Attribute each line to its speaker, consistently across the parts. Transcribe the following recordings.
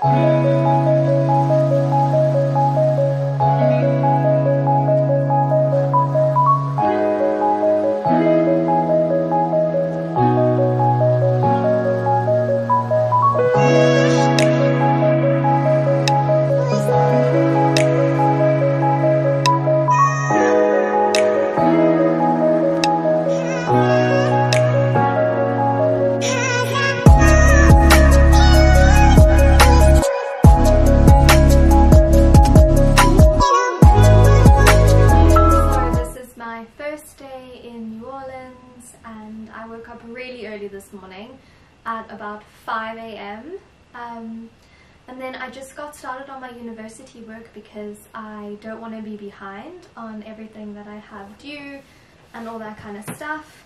Speaker 1: And I woke up really early this morning at about 5 a.m. And then I just got started on my university work because I don't want to be behind on everything that I have due and all that kind of stuff.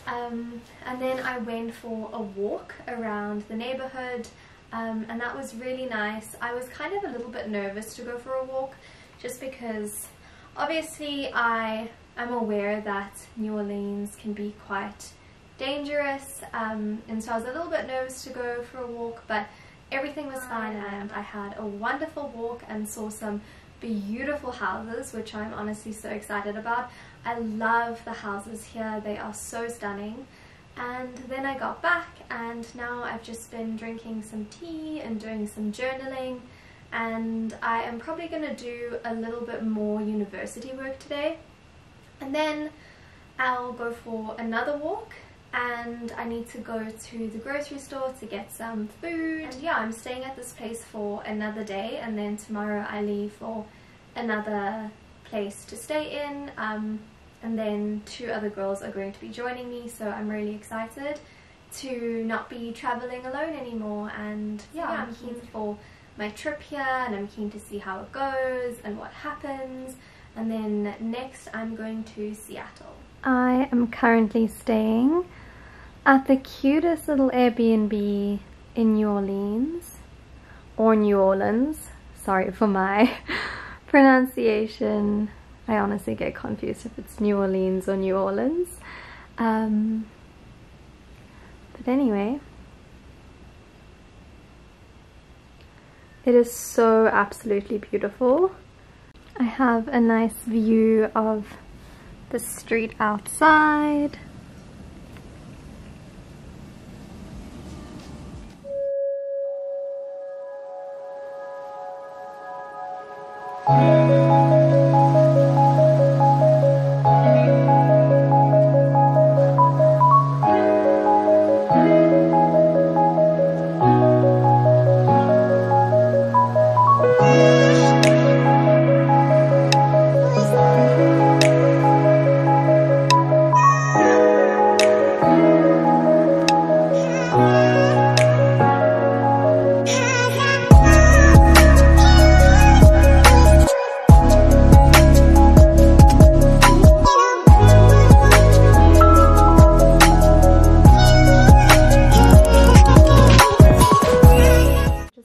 Speaker 1: And then I went for a walk around the neighborhood, and that was really nice. I was kind of a little bit nervous to go for a walk just because obviously I'm aware that New Orleans can be quite dangerous, and so I was a little bit nervous to go for a walk, but everything was fine and I had a wonderful walk and saw some beautiful houses, which I'm honestly so excited about. I love the houses here, they are so stunning. And then I got back and now I've just been drinking some tea and doing some journaling, and I am probably going to do a little bit more university work today. And then I'll go for another walk, and I need to go to the grocery store to get some food. And yeah, I'm staying at this place for another day, and then tomorrow I leave for another place to stay in, and then 2 other girls are going to be joining me, so I'm really excited to not be traveling alone anymore. And yeah, I'm keen for my trip here, and I'm keen to see how it goes and what happens. And then next I'm going to Seattle. I am currently staying at the cutest little Airbnb in New Orleans, or New Orleans, sorry for my pronunciation. I honestly get confused if it's New Orleans or New Orleans. But anyway, it is so absolutely beautiful. I have a nice view of the street outside.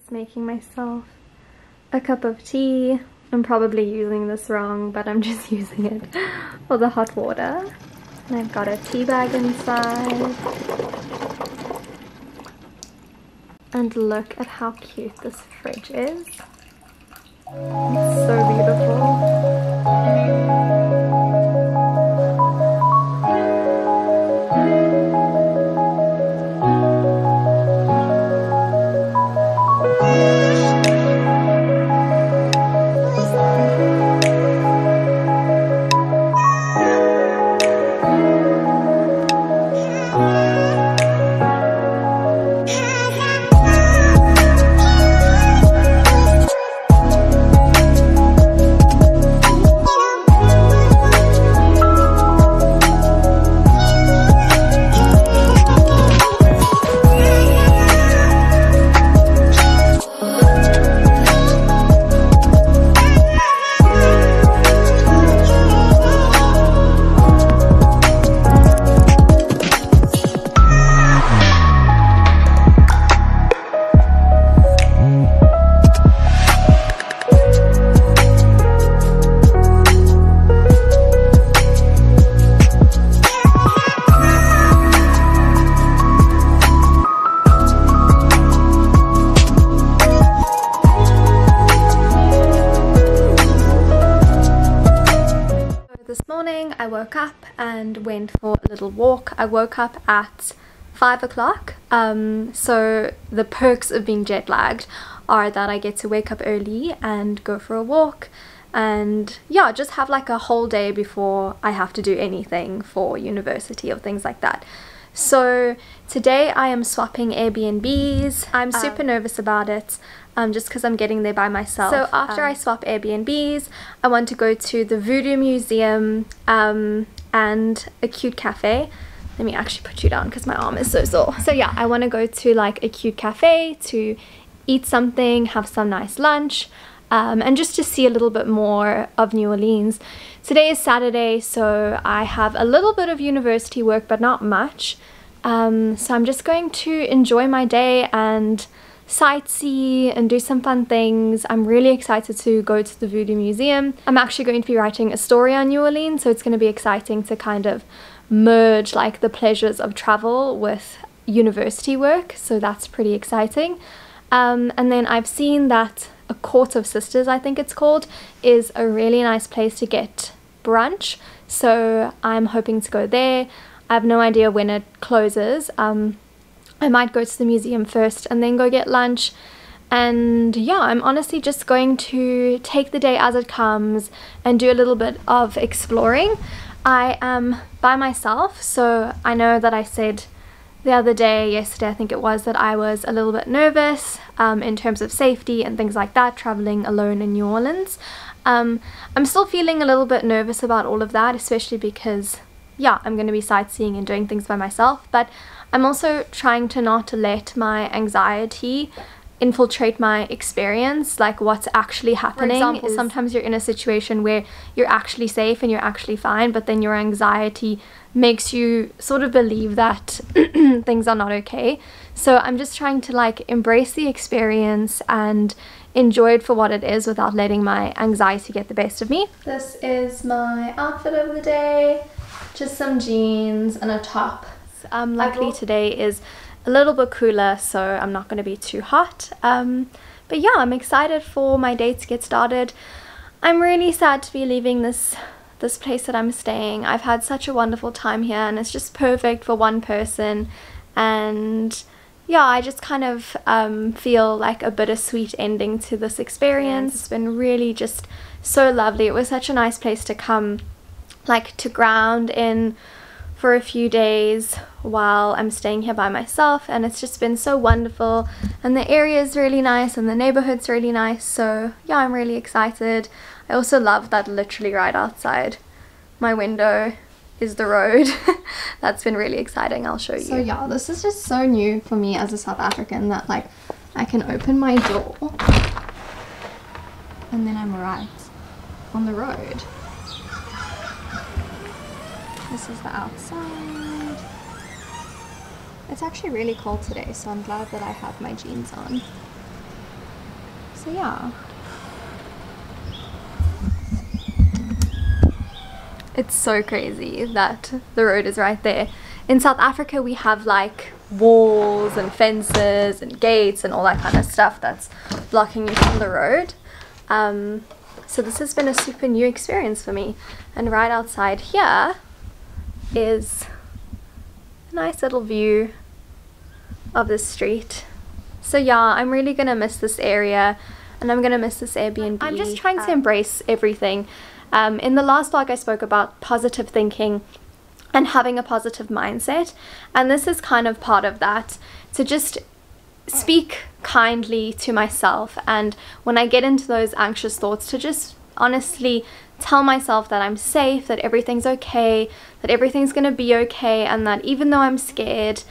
Speaker 1: Making myself a cup of tea. I'm probably using this wrong, but I'm just using it for the hot water. And I've got a tea bag inside. And look at how cute this fridge is. It's so beautiful. woke up and went for a little walk. I woke up at 5 o'clock. So the perks of being jet lagged are that I get to wake up early and go for a walk and yeah, just have like a whole day before I have to do anything for university or things like that. So today I am swapping Airbnbs. I'm super nervous about it, just because I'm getting there by myself. So after I swap Airbnbs, I want to go to the Voodoo Museum and a cute cafe. Let me actually put you down because my arm is so sore. So yeah, I want to go to like a cute cafe to eat something, have some nice lunch, and just to see a little bit more of New Orleans. Today is Saturday, so I have a little bit of university work, but not much. So I'm just going to enjoy my day and sightsee and do some fun things. I'm really excited to go to the Voodoo Museum. I'm actually going to be writing a story on New Orleans, so it's going to be exciting to kind of merge like the pleasures of travel with university work, so that's pretty exciting. And then I've seen that a Court of Sisters, I think it's called, is a really nice place to get brunch, so I'm hoping to go there. I have no idea when it closes. I might go to the museum first and then go get lunch. And yeah, I'm honestly just going to take the day as it comes and do a little bit of exploring. I am by myself, so I know that I said the other day, yesterday I think it was, that I was a little bit nervous in terms of safety and things like that, traveling alone in New Orleans. I'm still feeling a little bit nervous about all of that, especially because yeah, I'm going to be sightseeing and doing things by myself, but I'm also trying to not let my anxiety infiltrate my experience, like what's actually happening. For example, sometimes you're in a situation where you're actually safe and you're actually fine, but then your anxiety makes you sort of believe that things are not okay. So I'm just trying to like embrace the experience and enjoy it for what it is without letting my anxiety get the best of me. This is my outfit of the day, just some jeans and a top. Luckily today is a little bit cooler, so I'm not going to be too hot. But yeah, I'm excited for my day to get started. I'm really sad to be leaving this place that I'm staying. I've had such a wonderful time here and it's just perfect for one person, and yeah, I just kind of feel like a bittersweet ending to this experience. It's been really just so lovely. It was such a nice place to come, like to ground in for a few days while I'm staying here by myself, and it's just been so wonderful, and the area is really nice and the neighborhood's really nice. So yeah, I'm really excited. I also love that literally right outside my window is the road. That's been really exciting. I'll show you. So yeah, this is just so new for me as a South African, that like I can open my door and then I'm right on the road. This is the outside. It's actually really cold today, so I'm glad that I have my jeans on. So yeah. It's so crazy that the road is right there. In South Africa we have like walls and fences and gates and all that kind of stuff that's blocking you from the road. So this has been a super new experience for me, and right outside here is a nice little view of the street. So yeah, I'm really gonna miss this area and I'm gonna miss this Airbnb. I'm just trying to embrace everything. In the last vlog I spoke about positive thinking and having a positive mindset, and this is kind of part of that, to just speak kindly to myself, and when I get into those anxious thoughts, to just honestly tell myself that I'm safe, that everything's okay, that everything's gonna be okay, and that even though I'm scared,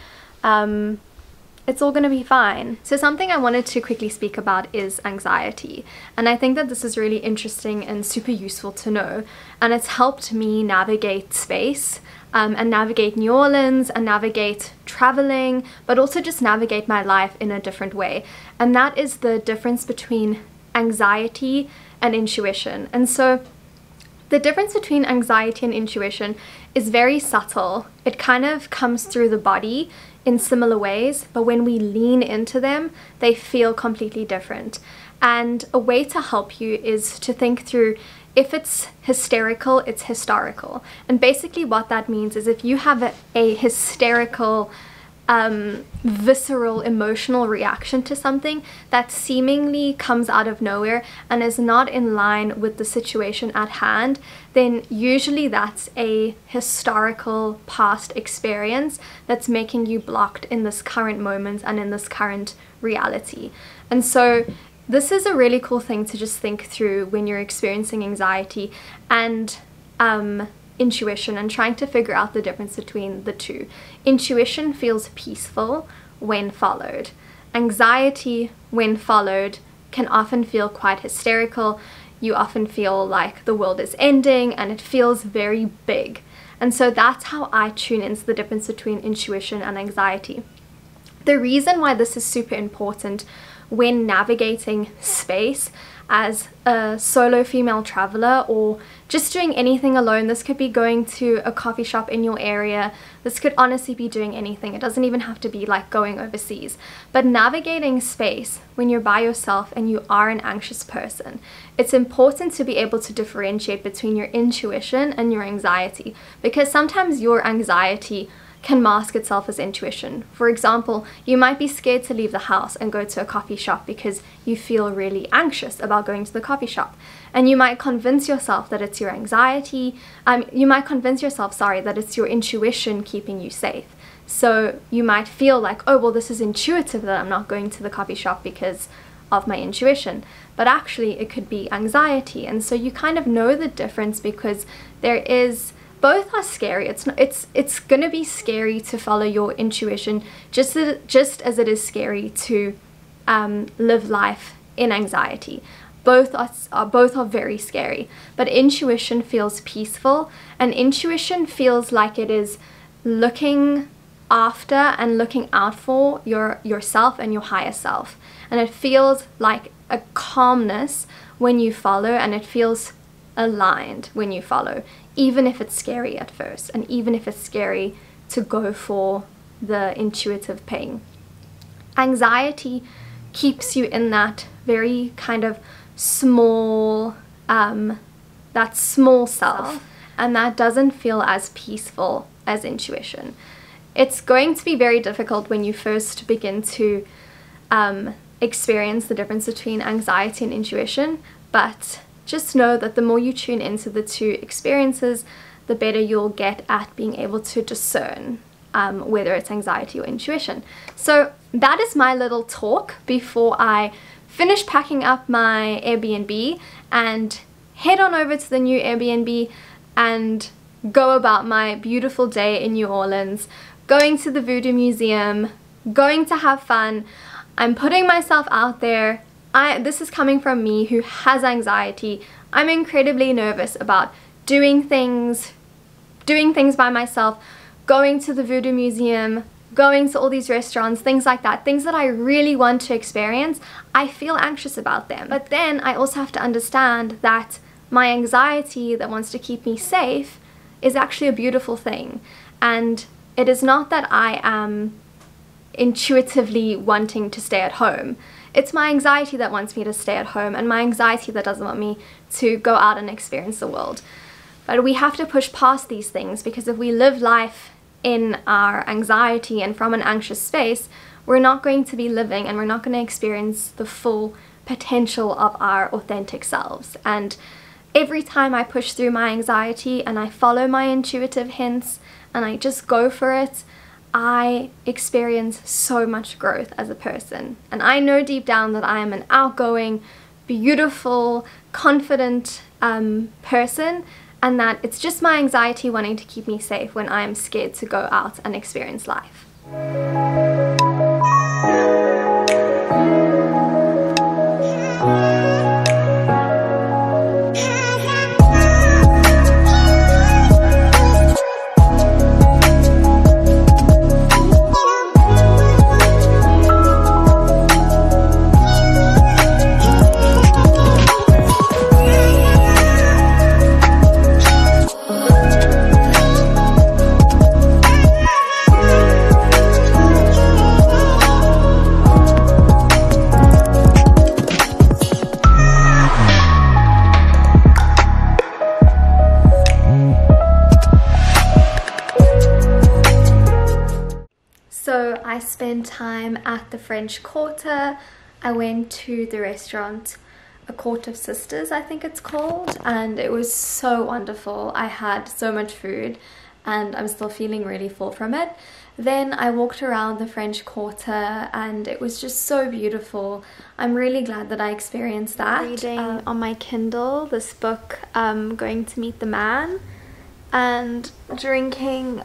Speaker 1: it's all gonna be fine. So something I wanted to quickly speak about is anxiety, and I think that this is really interesting and super useful to know, and it's helped me navigate space and navigate New Orleans and navigate traveling, but also just navigate my life in a different way. And that is the difference between anxiety and intuition. And so the difference between anxiety and intuition is very subtle. It kind of comes through the body in similar ways, but when we lean into them, they feel completely different. And a way to help you is to think through, If it's hysterical, it's historical. And basically what that means is if you have a hysterical, visceral, emotional reaction to something that seemingly comes out of nowhere and is not in line with the situation at hand, then usually that's a historical past experience that's making you blocked in this current moment and in this current reality. And so this is a really cool thing to just think through when you're experiencing anxiety and intuition, and trying to figure out the difference between the two. Intuition feels peaceful when followed. Anxiety, when followed, can often feel quite hysterical. You often feel like the world is ending and it feels very big. And so that's how I tune into the difference between intuition and anxiety. The reason why this is super important when navigating space as a solo female traveler, or just doing anything alone. This could be going to a coffee shop in your area. This could honestly be doing anything. It doesn't even have to be like going overseas. But navigating space when you're by yourself and you are an anxious person, it's important to be able to differentiate between your intuition and your anxiety, because sometimes your anxiety can mask itself as intuition. For example, you might be scared to leave the house and go to a coffee shop because you feel really anxious about going to the coffee shop. And you might convince yourself that it's your anxiety, you might convince yourself, that it's your intuition keeping you safe. So you might feel like, oh, well, this is intuitive that I'm not going to the coffee shop because of my intuition. But actually it could be anxiety. And so you kind of know the difference, because both are scary. It's gonna be scary to follow your intuition, just as it is scary to live life in anxiety. Both are very scary. But intuition feels peaceful, and intuition feels like it is looking after and looking out for yourself and your higher self. And it feels like a calmness when you follow, and it feels aligned when you follow, even if it's scary at first, and even if it's scary to go for the intuitive pain. Anxiety keeps you in that very kind of small, that small self, and that doesn't feel as peaceful as intuition. It's going to be very difficult when you first begin to experience the difference between anxiety and intuition, but just know that the more you tune into the two experiences, the better you'll get at being able to discern whether it's anxiety or intuition. So that is my little talk before I finish packing up my Airbnb and head on over to the new Airbnb and go about my beautiful day in New Orleans, going to the Voodoo Museum, going to have fun. I'm putting myself out there. This is coming from me who has anxiety. I'm incredibly nervous about doing things by myself, going to the Voodoo Museum, going to all these restaurants, things like that, things that I really want to experience. I feel anxious about them. But then I also have to understand that my anxiety that wants to keep me safe is actually a beautiful thing. And it is not that I am intuitively wanting to stay at home. It's my anxiety that wants me to stay at home, and my anxiety that doesn't want me to go out and experience the world. But we have to push past these things, because if we live life in our anxiety and from an anxious space, we're not going to be living, and we're not going to experience the full potential of our authentic selves. And every time I push through my anxiety and I follow my intuitive hints and I just go for it, I experience so much growth as a person. And I know deep down that I am an outgoing, beautiful, confident person, and that it's just my anxiety wanting to keep me safe when I am scared to go out and experience life. So I spent time at the French Quarter. I went to the restaurant A Court of Sisters, I think it's called, and it was so wonderful. I had so much food and I'm still feeling really full from it. Then I walked around the French Quarter and it was just so beautiful. I'm really glad that I experienced that. Reading on my Kindle this book, Going to Meet the Man, and drinking,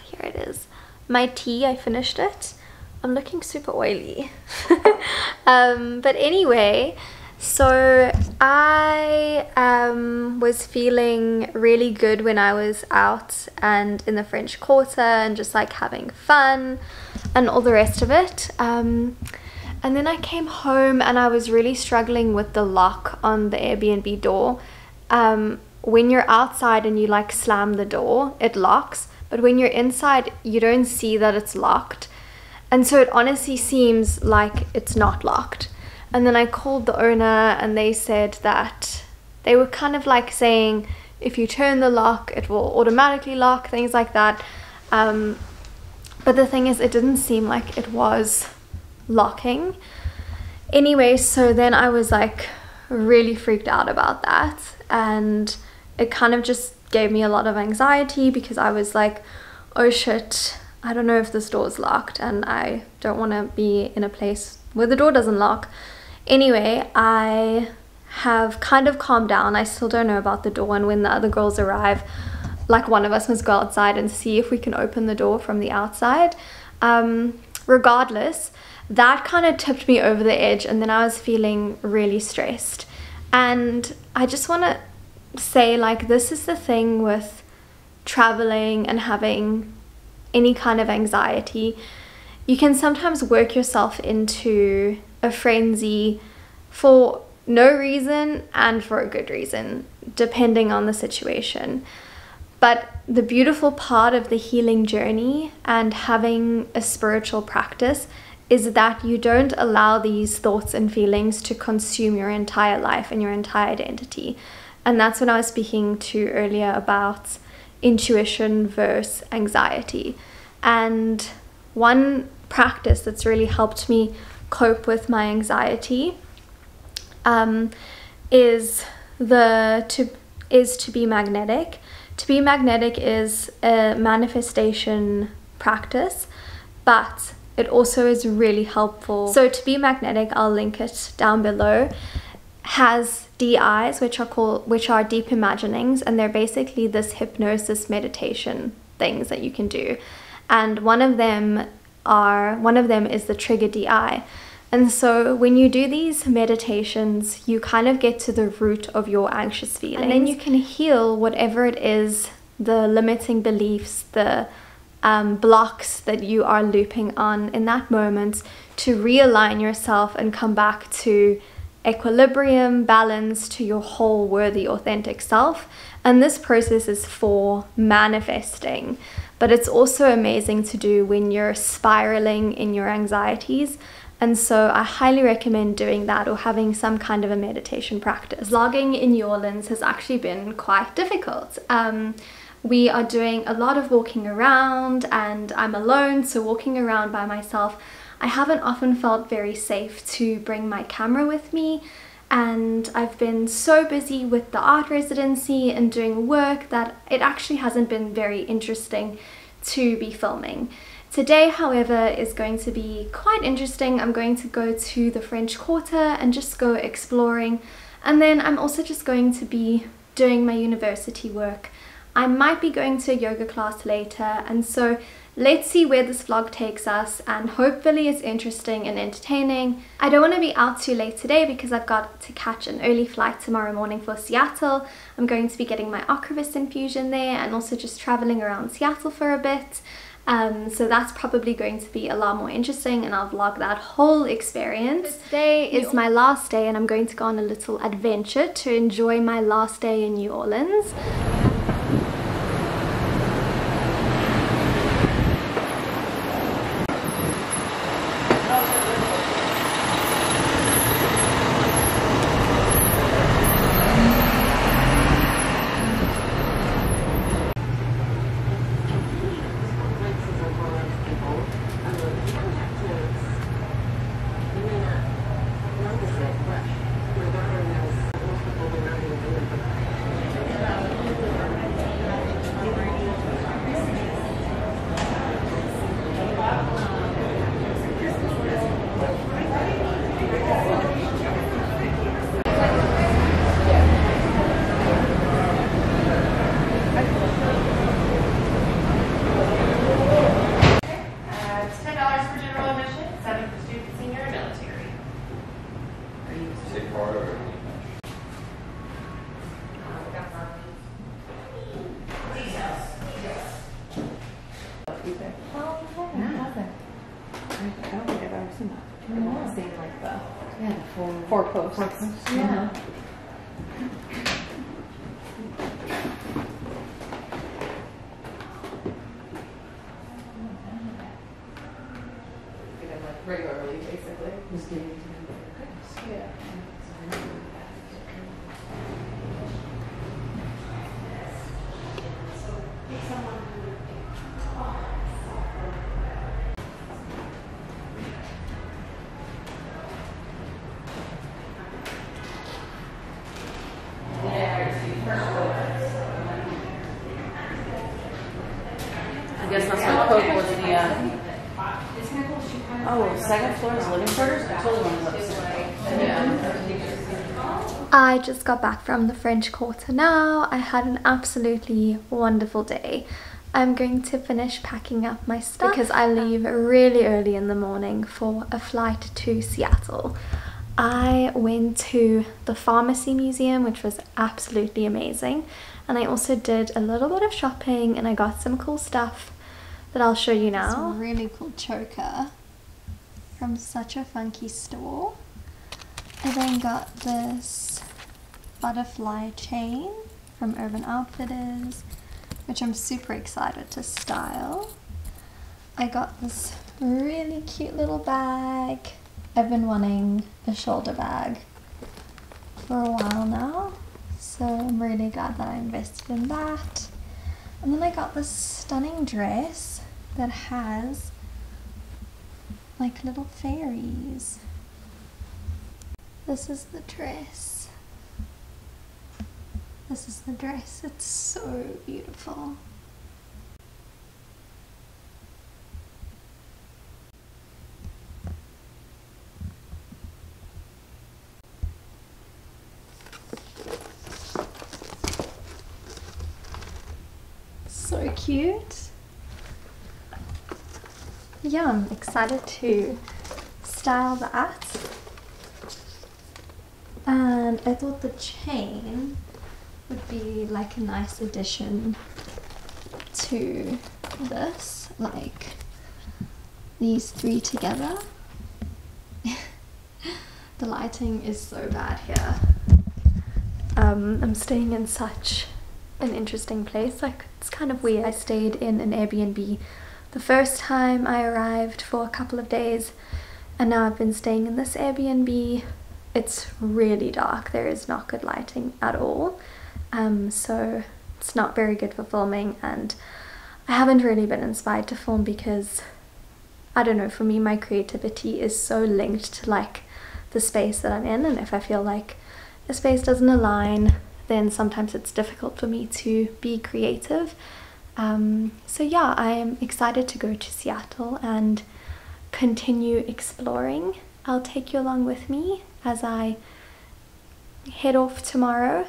Speaker 1: here it is, my tea. I finished it. I'm looking super oily. But anyway, so I was feeling really good when I was out and in the French Quarter and just like having fun and all the rest of it. And then I came home and I was really struggling with the lock on the Airbnb door. When you're outside and you like slam the door, it locks, but when you're inside you don't see that it's locked, and so it honestly seems like it's not locked. And then I called the owner and they said that they were kind of like saying if you turn the lock it will automatically lock, things like that. But the thing is, it didn't seem like it was locking. Anyway, so then I was like really freaked out about that, and it kind of just gave me a lot of anxiety because I was like, oh shit, I don't know if this door is locked and I don't want to be in a place where the door doesn't lock. Anyway, I have kind of calmed down. I still don't know about the door, and when the other girls arrive, like one of us must go outside and see if we can open the door from the outside. Regardless, that kind of tipped me over the edge, and then I was feeling really stressed. And I just want to say, like, this is the thing with traveling and having any kind of anxiety. You can sometimes work yourself into a frenzy for no reason and for a good reason, depending on the situation. But the beautiful part of the healing journey and having a spiritual practice is that you don't allow these thoughts and feelings to consume your entire life and your entire identity. And that's what I was speaking to earlier about intuition versus anxiety. And one practice that's really helped me cope with my anxiety is to be magnetic. To be magnetic is a manifestation practice, but it also is really helpful. So to be magnetic, I'll link it down below, has DIs, which are deep imaginings, and they're basically this hypnosis meditation things that you can do. And one of them is the trigger DI. And so when you do these meditations, you kind of get to the root of your anxious feelings, and then you can heal whatever it is, the limiting beliefs, the blocks that you are looping on in that moment, to realign yourself and come back to equilibrium, balance, to your whole worthy authentic self. And this process is for manifesting, but it's also amazing to do when you're spiraling in your anxieties. And so I highly recommend doing that, or having some kind of a meditation practice. Vlogging in New Orleans has actually been quite difficult. We are doing a lot of walking around and I'm alone, so walking around by myself, I haven't often felt very safe to bring my camera with me, and I've been so busy with the art residency and doing work that it actually hasn't been very interesting to be filming. Today, however, is going to be quite interesting. I'm going to go to the French Quarter and just go exploring, and then I'm also just going to be doing my university work. I might be going to a yoga class later, and so let's see where this vlog takes us, and hopefully it's interesting and entertaining. I don't want to be out too late today because I've got to catch an early flight tomorrow morning for Seattle. I'm going to be getting my Ocrevus infusion there and also just traveling around Seattle for a bit. So that's probably going to be a lot more interesting, and I'll vlog that whole experience. So today is my last day and I'm going to go on a little adventure to enjoy my last day in New Orleans.
Speaker 2: don't think I've ever seen that. I've only seen like the four posts.
Speaker 1: Yeah.
Speaker 2: Regularly, basically. Just giving to them. Yeah.
Speaker 3: I guess that's my coat was the, oh, second floor is living quarters? I totally went upstairs. Yeah.
Speaker 1: I just got back from the French Quarter now. I had an absolutely wonderful day. I'm going to finish packing up my stuff because I leave really early in the morning for a flight to Seattle. I went to the Pharmacy Museum, which was absolutely amazing, and I also did a little bit of shopping and I got some cool stuff that I'll show you now. It's a really cool choker from such a funky store. I then got this butterfly chain from Urban Outfitters, which I'm super excited to style. I got this really cute little bag. I've been wanting a shoulder bag for a while now, so I'm really glad that I invested in that. And then I got this stunning dress that has like little fairies. This is the dress. This is the dress. It's so beautiful. So cute. Yeah, I'm excited to style that. And I thought the chain would be like a nice addition to this, like these three together. The lighting is so bad here. I'm staying in such an interesting place, like it's kind of weird. I stayed in an Airbnb the first time I arrived for a couple of days, and now I've been staying in this Airbnb. It's really dark, there is not good lighting at all, so it's not very good for filming, and I haven't really been inspired to film because, I don't know, for me my creativity is so linked to like the space that I'm in, and if I feel like a space doesn't align, then sometimes it's difficult for me to be creative. So yeah, I am excited to go to Seattle and continue exploring. I'll take you along with me as I head off tomorrow.